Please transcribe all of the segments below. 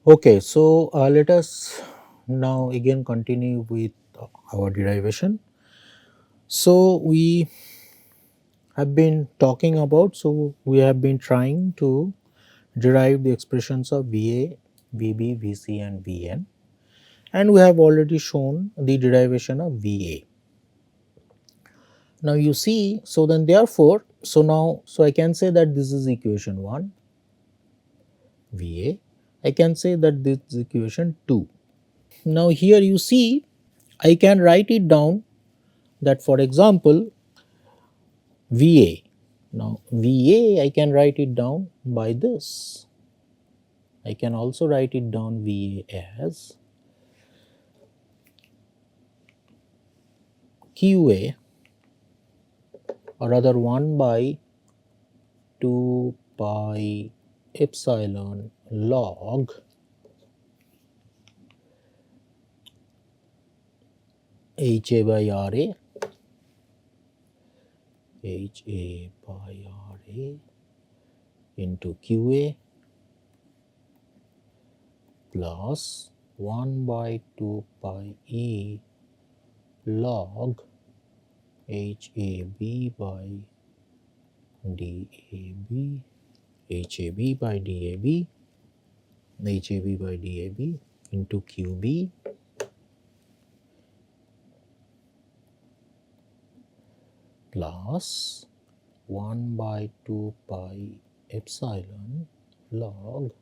Okay, so let us now again continue with our derivation. So we have been trying to derive the expressions of VA, VB, VC and VN, and we have already shown the derivation of VA. Now you see, so then therefore, so I can say that this is equation 1 VA. I can say that this is equation 2. Now here you see, I can write it down that, for example, VA. Now VA, I can write it down by this. I can also write it down VA as QA, or rather 1 by 2 pi epsilon log HA by RA, HA by RA into QA plus 1 by 2 pi E log HAB by DAB, HAB by DAB, HAB by DAB into QB plus 1 by 2 pi epsilon log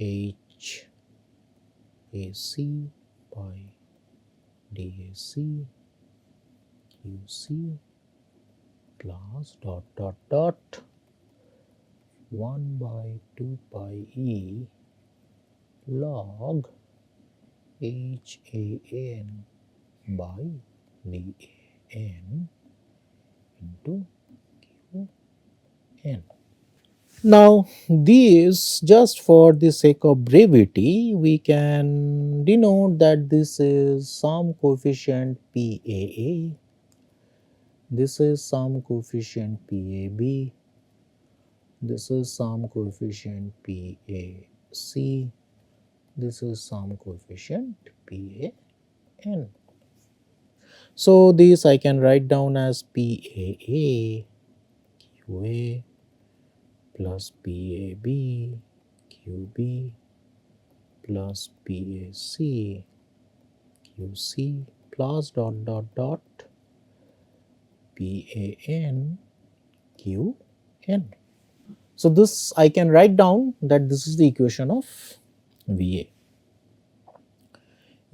HAC by DAC QC plus dot 1 by 2 pi E log HAN by DAN into QN. Now these, just for the sake of brevity, we can denote that this is some coefficient PAA, this is some coefficient PAB, this is some coefficient PAC, this is some coefficient PAN. So this I can write down as PAA QA plus PAB QB plus PAC QC plus dot PAN QN. So this I can write down that this is the equation of VA.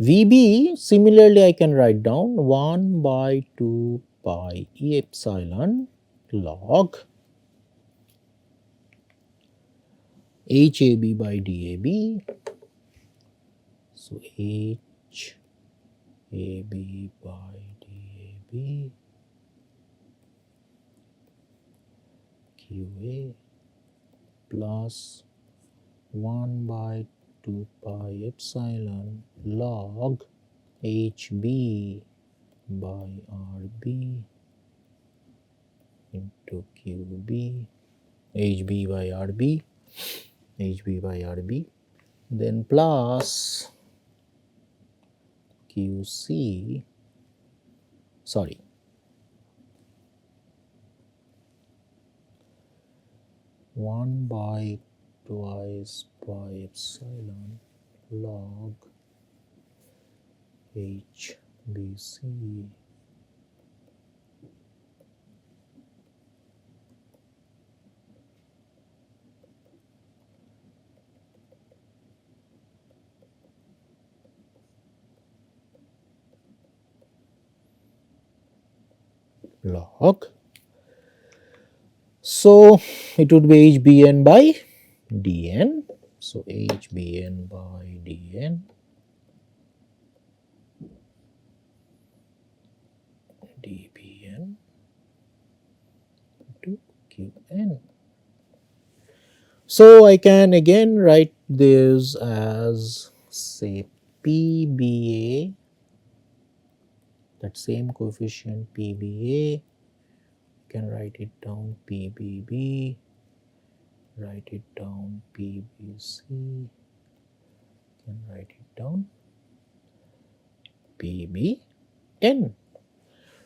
VB, similarly I can write down 1 by 2 pi E epsilon log HAB by DAB. So HAB by DAB QA plus 1 by 2 pi epsilon log HB by RB into QB, HB by RB, HB by RB, then plus QC, 1 by twice pi epsilon log HBC log. So it would be HBN by DN. So HBN by DN DBN to QN. So I can again write this as, say, PBA, that same coefficient PBA. Can write it down PBB, write it down PBC, can write it down, PBN.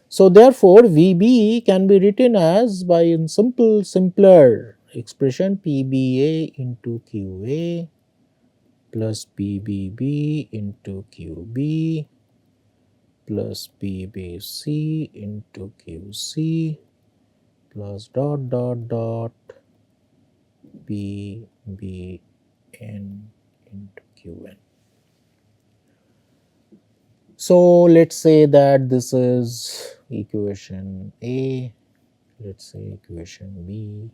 So therefore, VB can be written as by in simpler expression PBA into QA plus PBB into QB plus PBC into QC plus dot dot dot PBN into QN. So let's say that this is equation A, let's say equation B.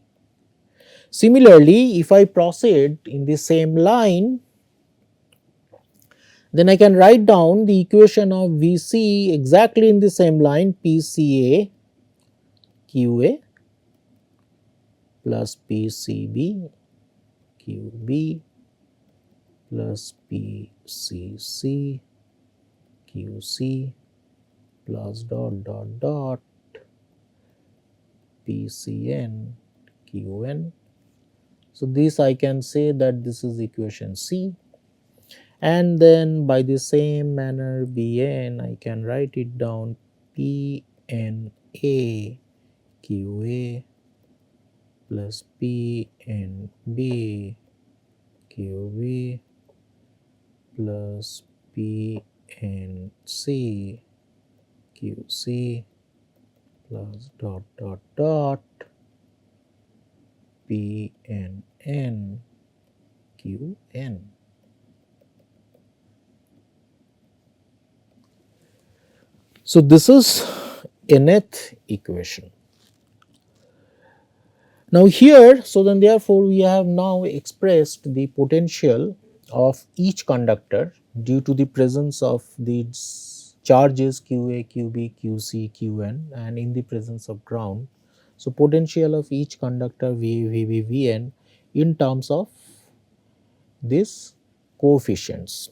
Similarly, if I proceed in the same line, then I can write down the equation of VC exactly in the same line, PCA QA plus PCB QB plus PCC QC plus dot dot dot PCN QN. So this I can say that this is equation C, and then by the same manner Bn I can write it down PNA QA plus PNB QB plus PNC QC plus dot dot dot PNN QN. So this is nth equation. Now here, so then therefore we have now expressed the potential of each conductor due to the presence of these charges QA, QB, QC, QN, and in the presence of ground. So potential of each conductor VA, VB, VN in terms of these coefficients.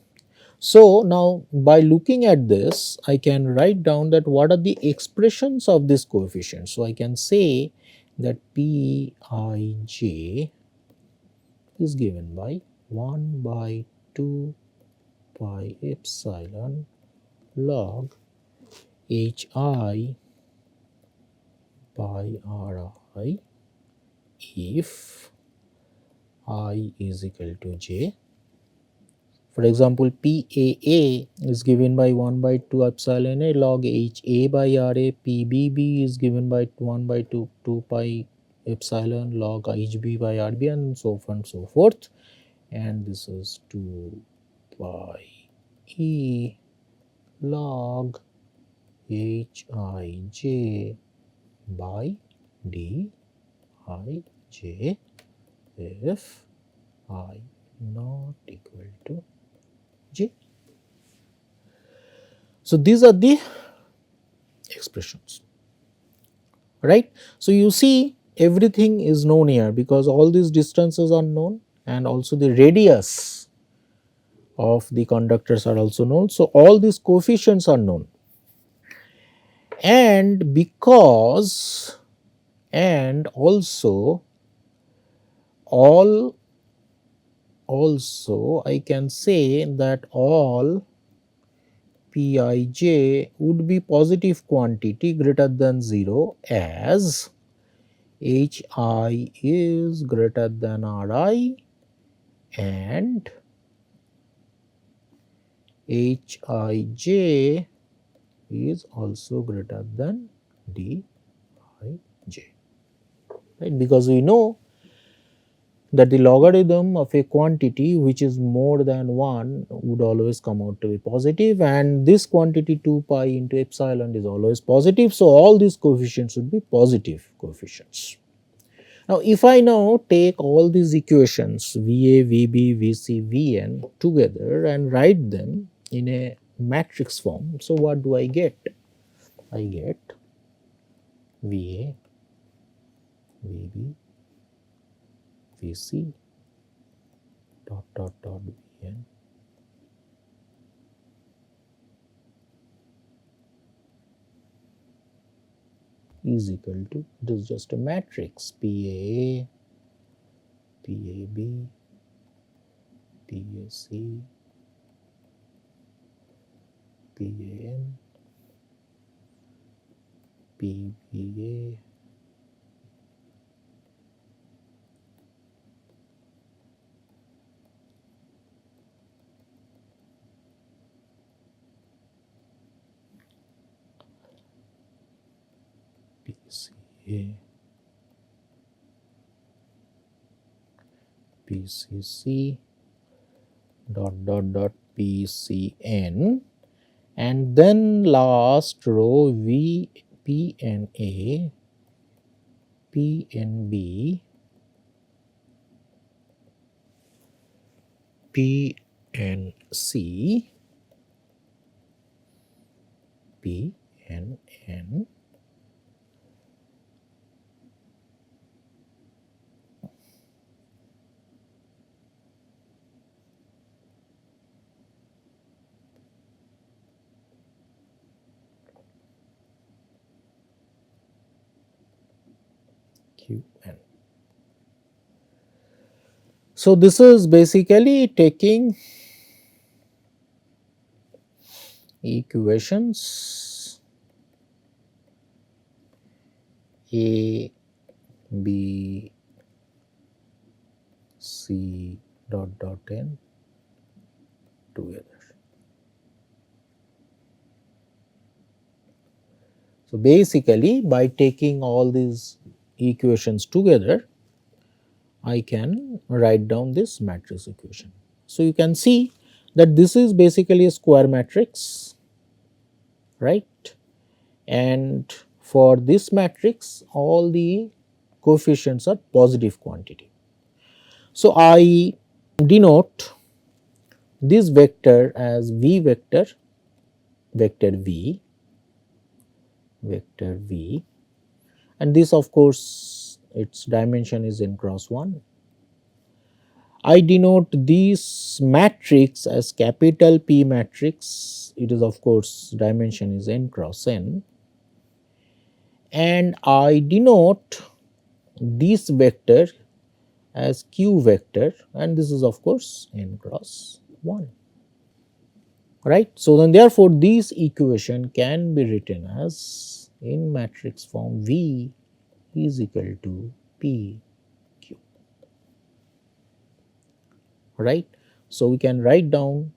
So now by looking at this, I can write down that what are the expressions of this coefficient. So I can say that Pij is given by 1 by 2 pi epsilon log Hi by Ri if I is equal to j. For example, PAA is given by 1 by 2 epsilon A log HA by RA, PBB is given by 1 by 2 pi epsilon log HB by RB, and so on and so forth. And this is 2 pi E log Hij by Dij if I not equal to j. So these are the expressions, right? So you see everything is known here because all these distances are known and also the radius of the conductors are also known. So all these coefficients are known, and because and also I can say that all Pij would be positive quantity greater than 0 as Hi is greater than Ri and Hij is also greater than Dij, right? Because we know that the logarithm of a quantity which is more than 1 would always come out to be positive, and this quantity 2 pi into epsilon is always positive. So all these coefficients would be positive coefficients. Now if I now take all these equations VA, VB, VC, Vn together and write them in a matrix form, so what do I get? I get VA, VB, VC dot dot dot Vn is equal to, it is just a matrix PAA, PAB, PAC, PAN, PBA, PCA, PCC, dot PCN, and then last row VPNA, PNB, PNC, PNN, QN. So this is basically taking equations A, B, C N together. So basically by taking all these equations together, I can write down this matrix equation. So you can see that this is basically a square matrix, right? And for this matrix all the coefficients are positive quantity. So I denote this vector as V vector, vector V, vector V, and this of course its dimension is n cross 1. I denote this matrix as capital P matrix, it is of course dimension is n cross n, and I denote this vector as q vector, and this is of course n cross 1, right. So then therefore this equation can be written as in matrix form V is equal to P Q, right. So we can write down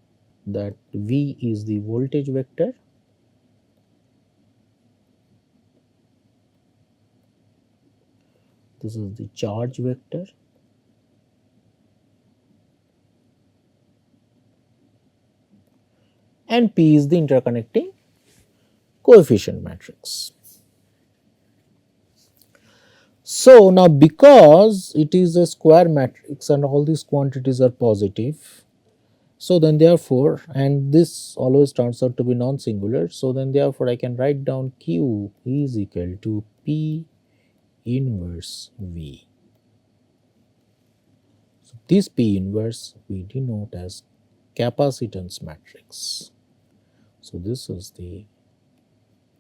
that V is the voltage vector, this is the charge vector, and P is the interconnecting coefficient matrix. So now because it is a square matrix and all these quantities are positive, so then therefore, and this always turns out to be non-singular, so then therefore I can write down Q is equal to P inverse V. So this P inverse we denote as capacitance matrix. So this is the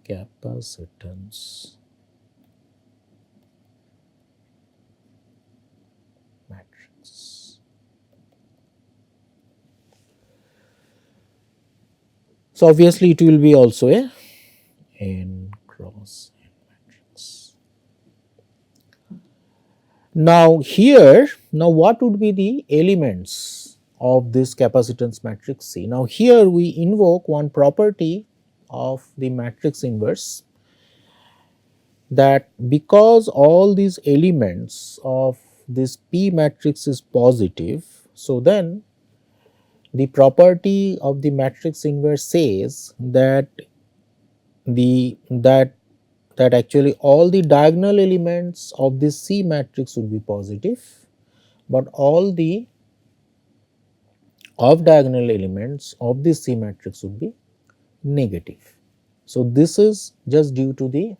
capacitance matrix. So obviously it will be also a n cross n matrix. Now here, now what would be the elements of this capacitance matrix C? Now here we invoke one property of the matrix inverse, that because all these elements of this P matrix is positive, so then the property of the matrix inverse says that that actually all the diagonal elements of this C matrix would be positive, but all the off diagonal elements of this C matrix would be negative. So this is just due to the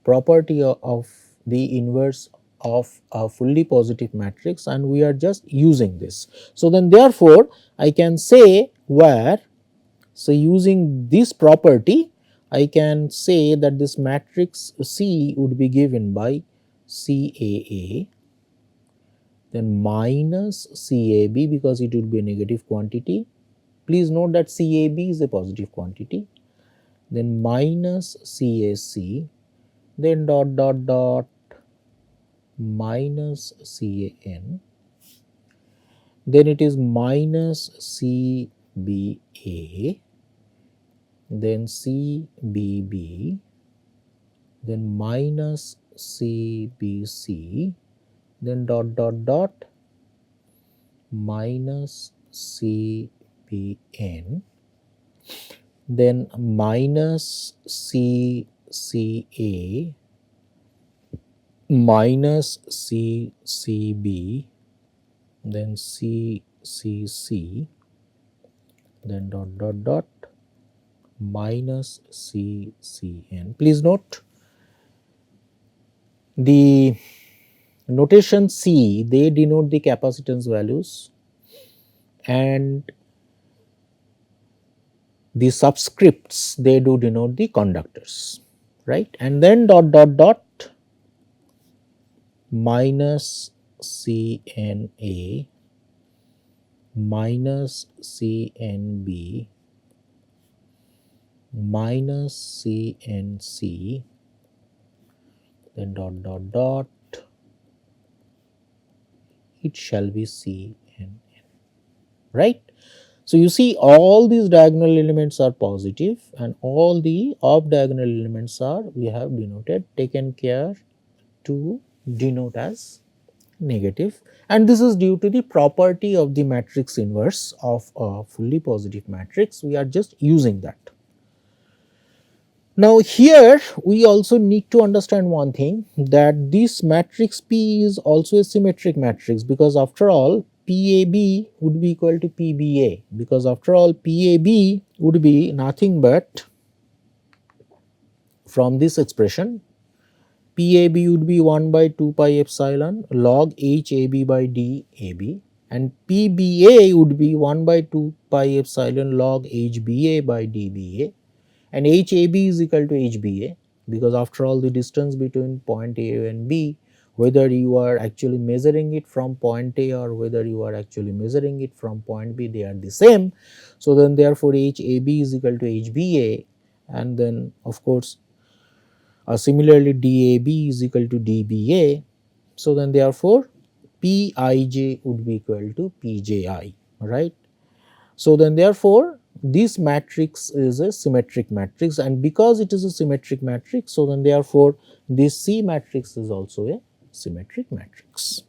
property of the inverse of a fully positive matrix, and we are just using this. So then therefore I can say where, so using this property I can say that this matrix C would be given by CAA, then minus CAB because it will be a negative quantity. Please note that CAB is a positive quantity, then minus CAC, then dot dot dot minus CAN, then it is minus CBA, then CBB, then minus CBC, then dot dot dot minus CBN, then minus CCA, minus CCB, then CCC, then dot dot dot minus CCN. Please note the notation C, they denote the capacitance values, and the subscripts, they do denote the conductors, right? And then dot dot dot minus CNA, minus CNB, minus CNC, then dot dot dot, it shall be CNN, right? So you see all these diagonal elements are positive and all the off diagonal elements are, we have denoted, taken care to denote as negative, and this is due to the property of the matrix inverse of a fully positive matrix. We are just using that. Now here we also need to understand one thing, that this matrix P is also a symmetric matrix, because after all PAB would be equal to PBA, because after all PAB would be nothing but, from this expression, PAB would be 1 by 2 pi epsilon log HAB by DAB, and PBA would be 1 by 2 pi epsilon log HBA by DBA, and HAB is equal to HBA, because after all the distance between point A and B, whether you are actually measuring it from point A or whether you are actually measuring it from point B, they are the same. So then therefore HAB is equal to HBA, and then of course similarly DAB is equal to DBA. So then therefore Pij would be equal to Pji, right? So then therefore this matrix is a symmetric matrix, and because it is a symmetric matrix, so then therefore this C matrix is also a symmetric matrix,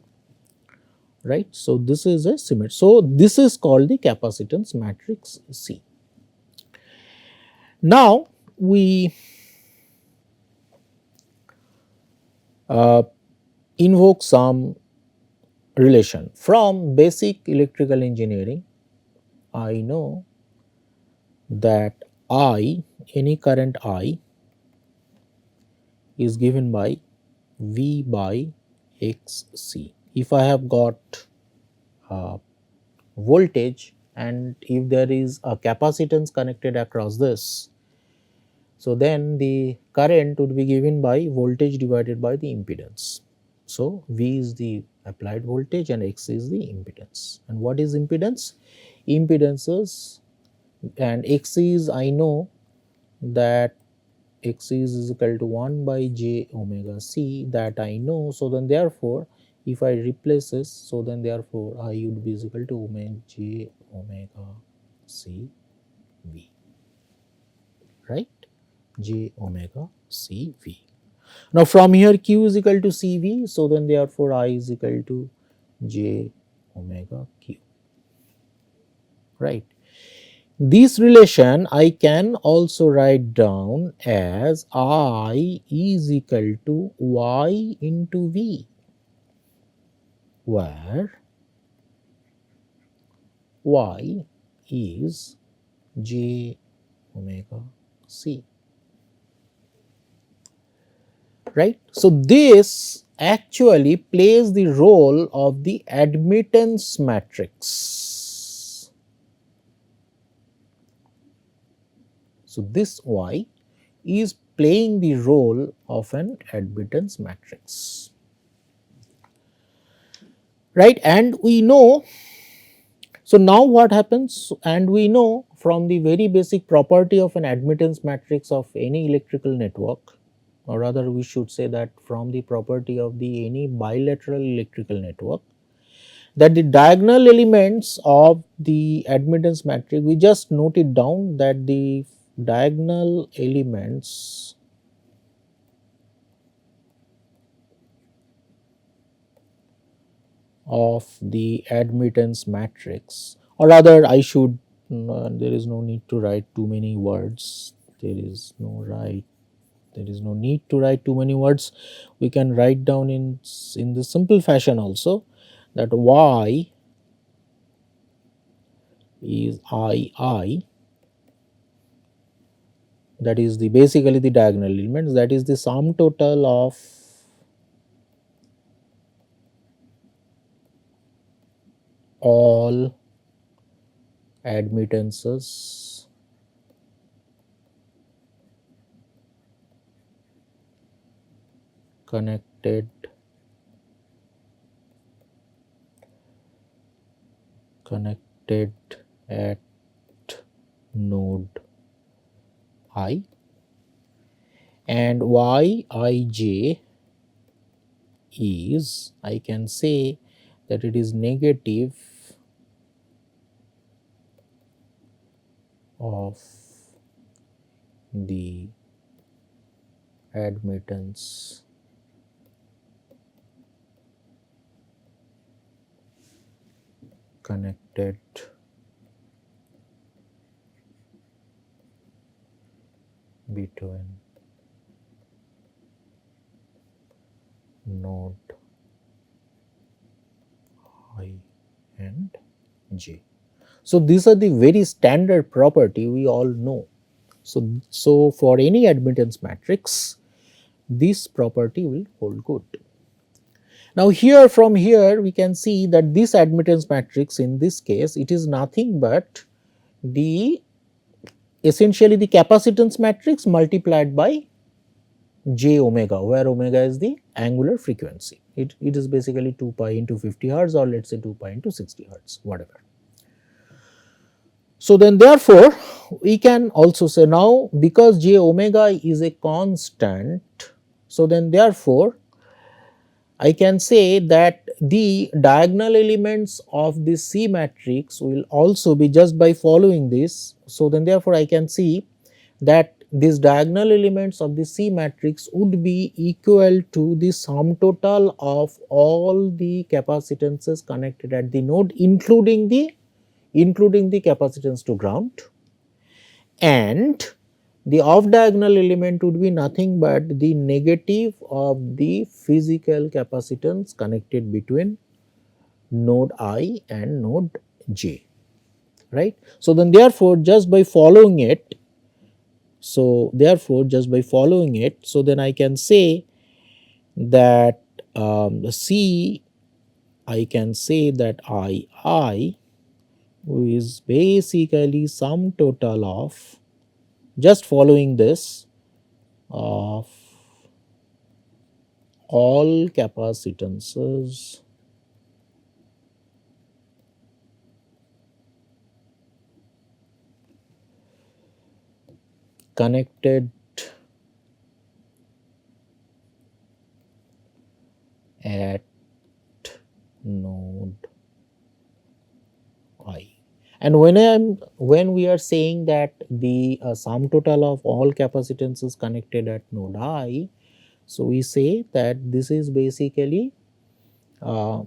right? So this is a symmetric. So this is called the capacitance matrix C. Now we invoke some relation from basic electrical engineering. I know that I, any current I, is given by V by XC. If I have got voltage and if there is a capacitance connected across this, so then the current would be given by voltage divided by the impedance. So V is the applied voltage and X is the impedance. And what is impedance? Impedances, and X is, I know that X is equal to 1 by j omega c, that I know. So then therefore if I replace this, so then therefore I would be equal to omega j omega c V, right? J omega c V. Now from here Q is equal to CV, so then therefore I is equal to j omega Q, right? This relation I can also write down as I is equal to Y into V, where Y is j omega c, right? So this actually plays the role of the admittance matrix. So this Y is playing the role of an admittance matrix, right? And we know, so now what happens, and we know from the very basic property of an admittance matrix of any electrical network, or rather we should say that from the property of the any bilateral electrical network, that the diagonal elements of the admittance matrix, we just note it down that the diagonal elements of the admittance matrix, or rather I should, there is no need to write too many words, there is no need to write too many words. We can write down in the simple fashion also, that y is I, that is the basically the diagonal elements, that is the sum total of all admittances connected at node I, and yij is, I can say that it is negative of the admittance connected between node I and j. So, these are the very standard property we all know. So for any admittance matrix, this property will hold good. Now here, from here we can see that this admittance matrix, in this case it is nothing but the essentially the capacitance matrix multiplied by j omega, where omega is the angular frequency. It is basically 2 pi into 50 hertz, or let us say 2 pi into 60 hertz, whatever. So then therefore, we can also say now, because j omega is a constant, so then therefore I can say that the diagonal elements of this C matrix will also be just by following this. So then therefore I can see that these diagonal elements of the C matrix would be equal to the sum total of all the capacitances connected at the node, including the capacitance to ground, and the off diagonal element would be nothing but the negative of the physical capacitance connected between node I and node J, right. So then therefore just by following it, so then I can say that C, I can say that I is basically sum total of, just following this, of all capacitances connected at node I. And when we are saying that the sum total of all capacitances connected at node I, so we say that this is basically uh,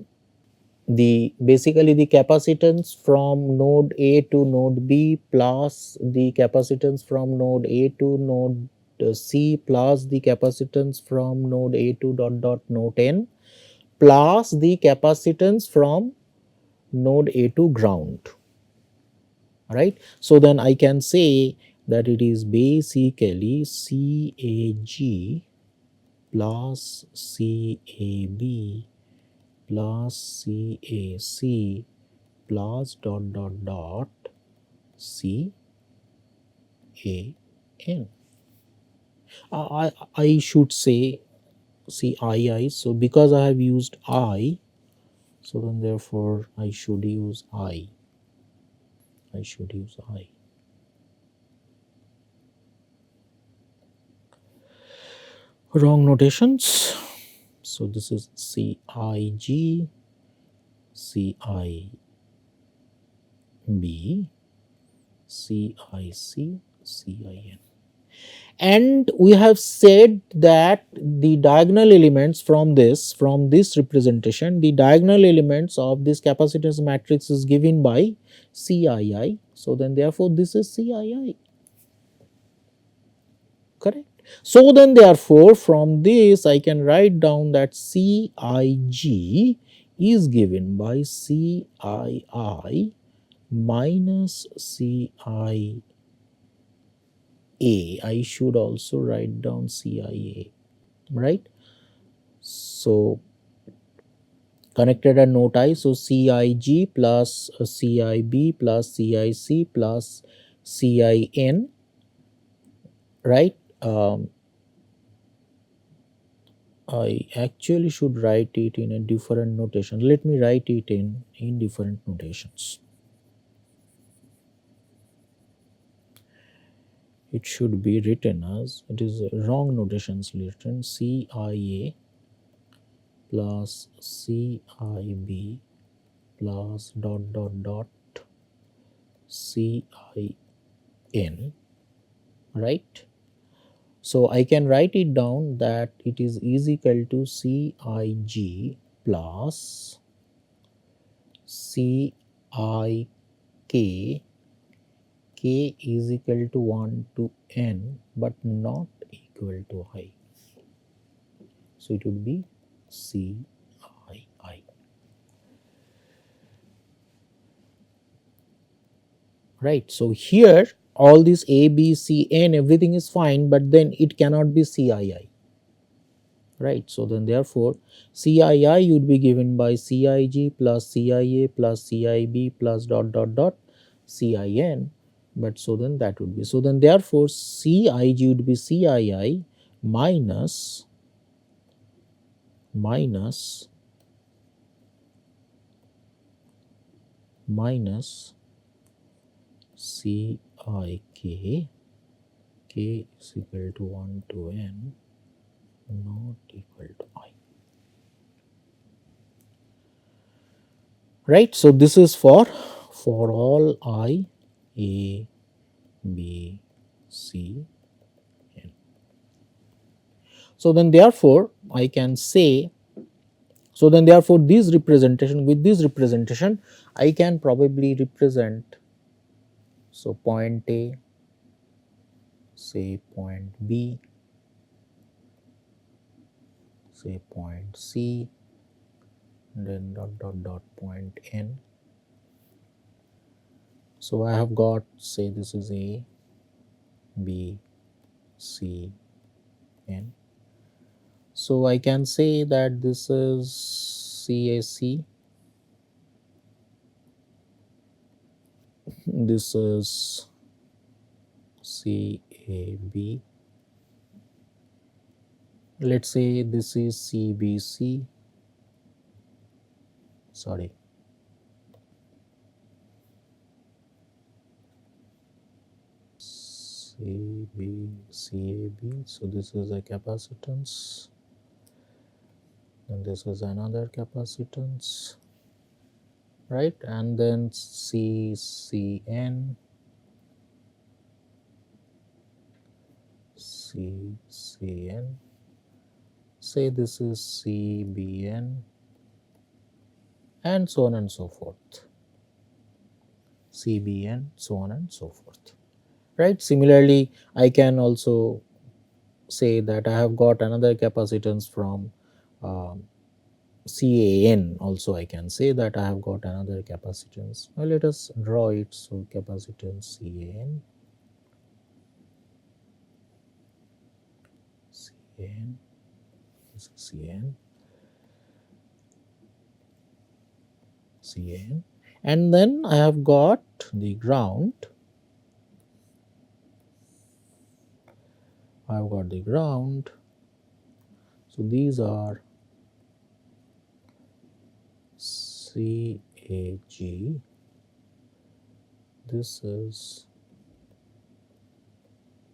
the capacitance from node A to node B plus the capacitance from node A to node C plus the capacitance from node A to node N plus the capacitance from node A to ground, right. So then I can say that it is basically CAG plus CAB plus CAC plus CAN. I should say CII. So because I have used I, so then therefore I should use I. wrong notations. So this is CIG, CIB, CIC, CIN. And we have said that the diagonal elements from this representation, the diagonal elements of this capacitance matrix is given by CII. So then therefore this is CII, correct. So then therefore from this I can write down that CIG is given by CII minus CIA. I should also write down CIA, right? So connected at node I, so CIG plus CIB plus CIC plus CIN, right? I actually should write it in a different notation. Let me write it in different notations. It should be written as, it is wrong notations written, CIA plus CIB plus dot dot dot CIN, right? So I can write it down that it is equal to CIG plus CIK, K is equal to 1 to N but not equal to I. So it would be CII. Right. So here all this A, B, C, N, everything is fine, but then it cannot be CII. Right. So then therefore CII would be given by CIG plus CIA plus CIB plus dot dot dot CIN. But so then that would be, so then therefore CIG would be CII minus minus minus CIK, K is equal to 1 to N not equal to I. Right. So this is for all I, A, B, C, N. So then therefore I can say, so then therefore this representation, with this representation I can probably represent, so point A, say point B, say point C, then dot dot dot point N. So I have got, say this is A, B, C, N. So I can say that this is CAC, this is CAB, let's say this is CBC, sorry, CAB, so this is a capacitance, and this is another capacitance, right? And then CCN, CCN, say this is CBN, and so on and so forth, CBN, so on and so forth, right? Similarly, I can also say that I have got another capacitance from CAN, also I can say that I have got another capacitance. Now let us draw it. So capacitance CAN, CAN, this is CAN, CAN, and then I have got the ground. I have got the ground. So these are CAG, this is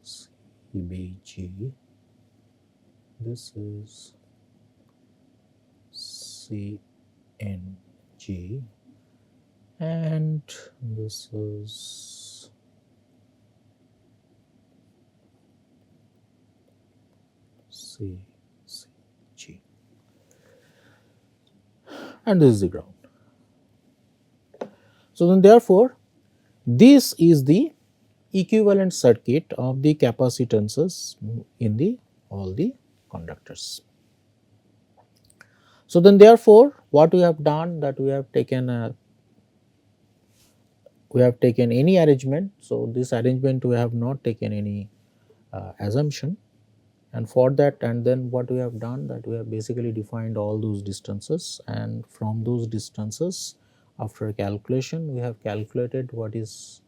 CBG, this is CNG, and this is CCG, and this is the ground. So then therefore, this is the equivalent circuit of the capacitances in the all the conductors. So then therefore, what we have done, that we have taken any arrangement. So this arrangement, we have not taken any assumption, and for that, and then what we have done, that we have basically defined all those distances, and from those distances, after calculation, we have calculated what is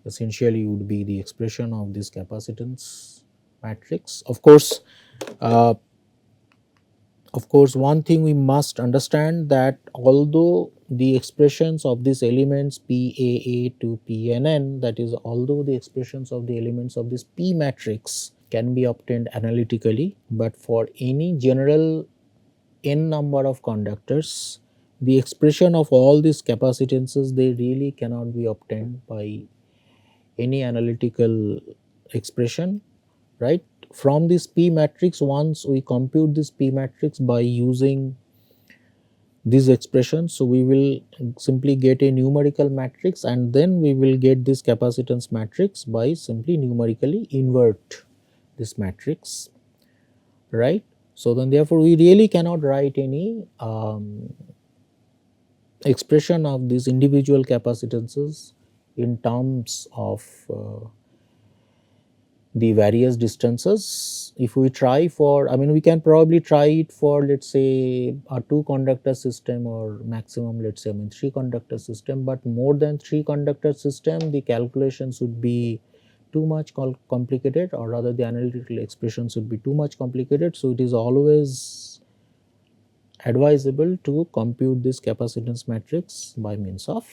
essentially would be the expression of this capacitance matrix. Uh, of course, one thing we must understand, that although the expressions of these elements PAA to PNN, that is, although the expressions of the elements of this P matrix can be obtained analytically, but for any general n number of conductors, the expression of all these capacitances, they really cannot be obtained by any analytical expression, right. From this P matrix, once we compute this P matrix by using these expressions, so we will simply get a numerical matrix, and then we will get this capacitance matrix by simply numerically invert this matrix, right. So then therefore, we really cannot write any expression of these individual capacitances in terms of the various distances. If we try for, I mean, we can probably try it for, let us say, a 2 conductor system, or maximum, let us say, 3 conductor system, but more than 3 conductor system, the calculations would be too much complicated, or rather the analytical expressions would be too much complicated. So it is always advisable to compute this capacitance matrix by means of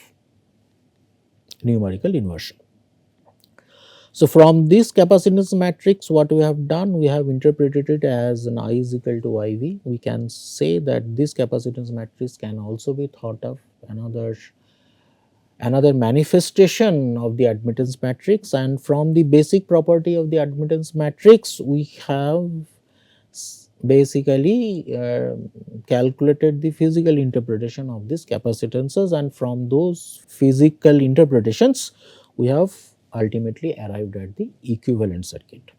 numerical inversion. So from this capacitance matrix, what we have done, we have interpreted it as an I is equal to IV. We can say that this capacitance matrix can also be thought of another manifestation of the admittance matrix, and from the basic property of the admittance matrix, we have basically calculated the physical interpretation of these capacitances, and from those physical interpretations, we have ultimately arrived at the equivalent circuit.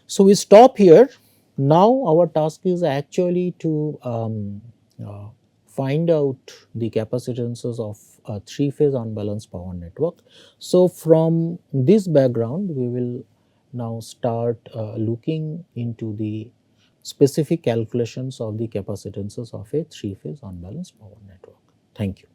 So we stop here. Now our task is actually to uh, find out the capacitances of a 3-phase unbalanced power network. So from this background, we will now start looking into the specific calculations of the capacitances of a 3-phase unbalanced power network. Thank you.